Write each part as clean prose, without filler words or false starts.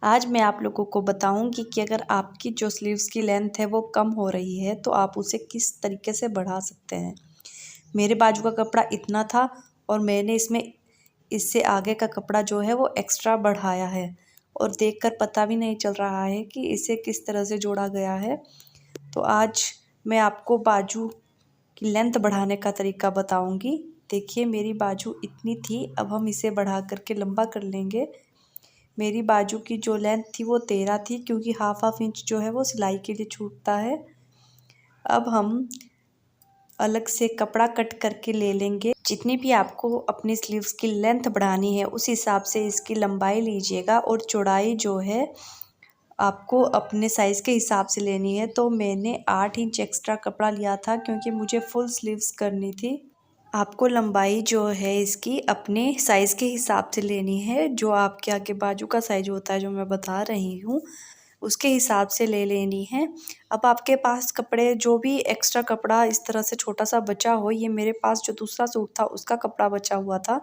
आज मैं आप लोगों को बताऊंगी कि अगर आपकी जो स्लीव्स की लेंथ है वो कम हो रही है तो आप उसे किस तरीके से बढ़ा सकते हैं। मेरे बाजू का कपड़ा इतना था और मैंने इसमें इससे आगे का कपड़ा जो है वो एक्स्ट्रा बढ़ाया है और देखकर पता भी नहीं चल रहा है कि इसे किस तरह से जोड़ा गया है। तो आज मैं आपको बाजू की लेंथ बढ़ाने का तरीका बताऊंगी। देखिए मेरी बाजू इतनी थी, अब हम इसे बढ़ा करके लंबा कर लेंगे। मेरी बाजू की जो लेंथ थी वो 13 थी, क्योंकि हाफ इंच जो है वो सिलाई के लिए छूटता है। अब हम अलग से कपड़ा कट करके ले लेंगे। जितनी भी आपको अपनी स्लीव्स की लेंथ बढ़ानी है उस हिसाब से इसकी लंबाई लीजिएगा और चौड़ाई जो है आपको अपने साइज़ के हिसाब से लेनी है। तो मैंने 8 इंच एक्स्ट्रा कपड़ा लिया था क्योंकि मुझे फुल स्लीव्स करनी थी। आपको लंबाई जो है इसकी अपने साइज़ के हिसाब से लेनी है। जो आपके आगे बाजू का साइज होता है जो मैं बता रही हूँ उसके हिसाब से ले लेनी है। अब आपके पास कपड़े जो भी एक्स्ट्रा कपड़ा इस तरह से छोटा सा बचा हो, ये मेरे पास जो दूसरा सूट था उसका कपड़ा बचा हुआ था,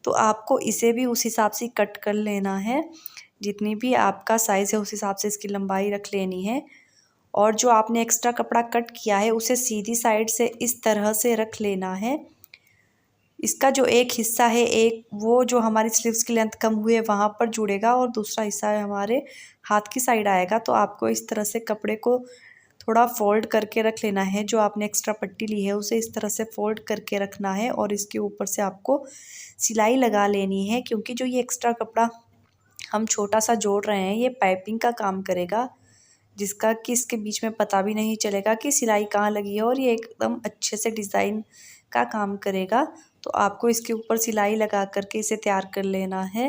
तो आपको इसे भी उस हिसाब से कट कर लेना है। जितनी भी आपका साइज़ है उस हिसाब से इसकी लंबाई रख लेनी है। और जो आपने एक्स्ट्रा कपड़ा कट किया है उसे सीधी साइड से इस तरह से रख लेना है। इसका जो एक हिस्सा है, एक वो जो हमारी स्लीव्स की लेंथ कम हुई है वहाँ पर जुड़ेगा और दूसरा हिस्सा है हमारे हाथ की साइड आएगा। तो आपको इस तरह से कपड़े को थोड़ा फोल्ड करके रख लेना है। जो आपने एक्स्ट्रा पट्टी ली है उसे इस तरह से फोल्ड करके रखना है और इसके ऊपर से आपको सिलाई लगा लेनी है, क्योंकि जो ये एक्स्ट्रा कपड़ा हम छोटा सा जोड़ रहे हैं ये पाइपिंग का काम करेगा, जिसका कि इसके बीच में पता भी नहीं चलेगा कि सिलाई कहाँ लगी है और ये एकदम अच्छे से डिज़ाइन का काम करेगा। तो आपको इसके ऊपर सिलाई लगा करके इसे तैयार कर लेना है।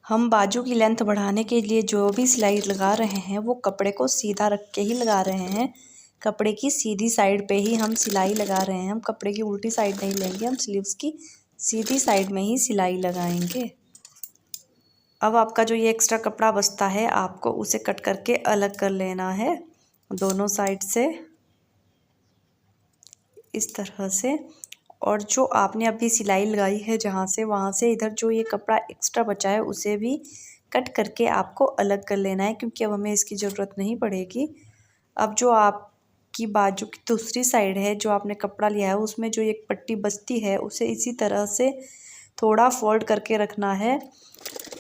हम बाजू की लेंथ बढ़ाने के लिए जो भी सिलाई लगा रहे हैं वो कपड़े को सीधा रख के ही लगा रहे हैं। कपड़े की सीधी साइड पे ही हम सिलाई लगा रहे हैं। हम कपड़े की उल्टी साइड नहीं लेंगे, हम स्लीव्स की सीधी साइड में ही सिलाई लगाएंगे। अब आपका जो ये एक्स्ट्रा कपड़ा बचता है आपको उसे कट करके अलग कर लेना है दोनों साइड से इस तरह से। और जो आपने अभी सिलाई लगाई है जहाँ से, वहाँ से इधर जो ये कपड़ा एक्स्ट्रा बचा है उसे भी कट करके आपको अलग कर लेना है, क्योंकि अब हमें इसकी ज़रूरत नहीं पड़ेगी। अब जो आपकी बाजू की दूसरी साइड है, जो आपने कपड़ा लिया है उसमें जो एक पट्टी बचती है उसे इसी तरह से थोड़ा फोल्ड करके रखना है।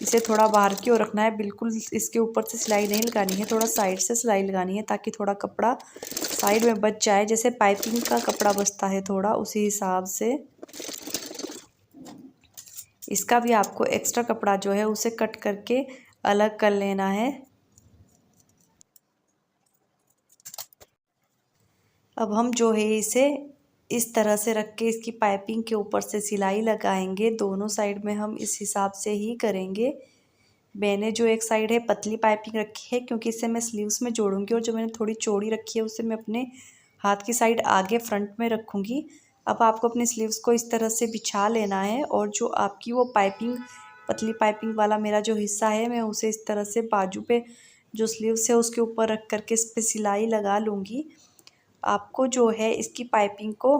इसे थोड़ा बाहर की ओर रखना है, बिल्कुल इसके ऊपर से सिलाई नहीं लगानी है, थोड़ा साइड से सिलाई लगानी है ताकि थोड़ा कपड़ा साइड में बच जाए। जैसे पाइपिंग का कपड़ा बचता है थोड़ा, उसी हिसाब से इसका भी आपको एक्स्ट्रा कपड़ा जो है उसे कट करके अलग कर लेना है। अब हम जो है इसे इस तरह से रख के इसकी पाइपिंग के ऊपर से सिलाई लगाएंगे। दोनों साइड में हम इस हिसाब से ही करेंगे। मैंने जो एक साइड है पतली पाइपिंग रखी है क्योंकि इसे मैं स्लीव्स में जोड़ूंगी, और जो मैंने थोड़ी चौड़ी रखी है उसे मैं अपने हाथ की साइड आगे फ्रंट में रखूंगी। अब आपको अपनी स्लीव्स को इस तरह से बिछा लेना है और जो आपकी वो पाइपिंग, पतली पाइपिंग वाला मेरा जो हिस्सा है, मैं उसे इस तरह से बाजू पे जो स्लीव्स है उसके ऊपर रख करके इस पर सिलाई लगा लूँगी। आपको जो है इसकी पाइपिंग को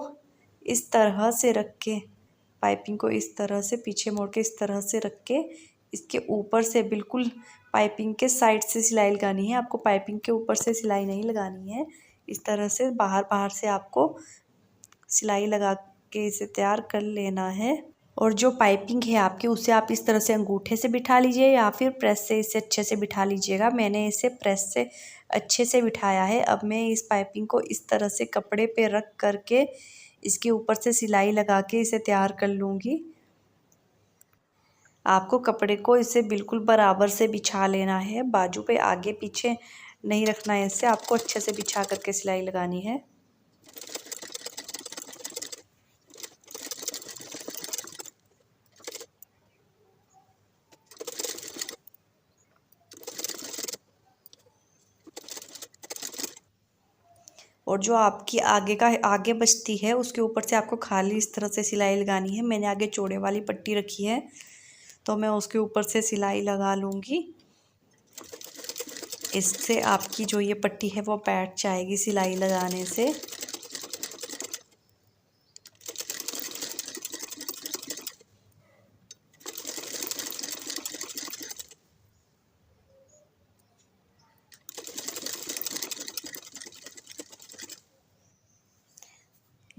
इस तरह से रख के, पाइपिंग को इस तरह से पीछे मोड़ के इस तरह से रख के इसके ऊपर से बिल्कुल पाइपिंग के साइड से सिलाई लगानी है। आपको पाइपिंग के ऊपर से सिलाई नहीं लगानी है, इस तरह से बाहर बाहर से आपको सिलाई लगा के इसे तैयार कर लेना है। और जो पाइपिंग है आपकी उसे आप इस तरह से अंगूठे से बिठा लीजिए या फिर प्रेस से इसे अच्छे से बिठा लीजिएगा। मैंने इसे प्रेस से अच्छे से बिठाया है। अब मैं इस पाइपिंग को इस तरह से कपड़े पे रख करके इसके ऊपर से सिलाई लगा के इसे तैयार कर लूँगी। आपको कपड़े को इसे बिल्कुल बराबर से बिछा लेना है, बाजू पे आगे पीछे नहीं रखना है, इससे आपको अच्छे से बिछा करके सिलाई लगानी है। और जो आपकी आगे बचती है उसके ऊपर से आपको खाली इस तरह से सिलाई लगानी है। मैंने आगे चौड़े वाली पट्टी रखी है तो मैं उसके ऊपर से सिलाई लगा लूँगी। इससे आपकी जो ये पट्टी है वो बैठ जाएगी सिलाई लगाने से।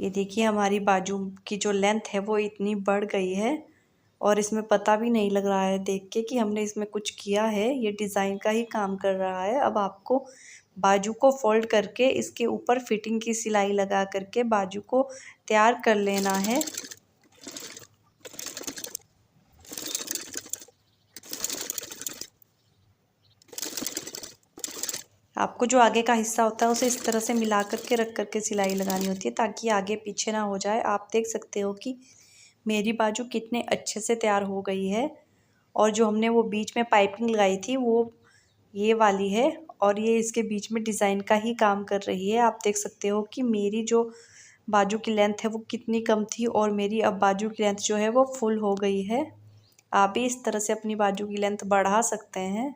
ये देखिए हमारी बाजू की जो लेंथ है वो इतनी बढ़ गई है और इसमें पता भी नहीं लग रहा है देख के कि हमने इसमें कुछ किया है। ये डिज़ाइन का ही काम कर रहा है। अब आपको बाजू को फोल्ड करके इसके ऊपर फिटिंग की सिलाई लगा करके बाजू को तैयार कर लेना है। आपको जो आगे का हिस्सा होता है उसे इस तरह से मिला करके रख करके सिलाई लगानी होती है ताकि आगे पीछे ना हो जाए। आप देख सकते हो कि मेरी बाजू कितने अच्छे से तैयार हो गई है और जो हमने वो बीच में पाइपिंग लगाई थी वो ये वाली है और ये इसके बीच में डिज़ाइन का ही काम कर रही है। आप देख सकते हो कि मेरी जो बाजू की लेंथ है वो कितनी कम थी और मेरी अब बाजू की लेंथ जो है वो फुल हो गई है। आप भी इस तरह से अपनी बाजू की लेंथ बढ़ा सकते हैं।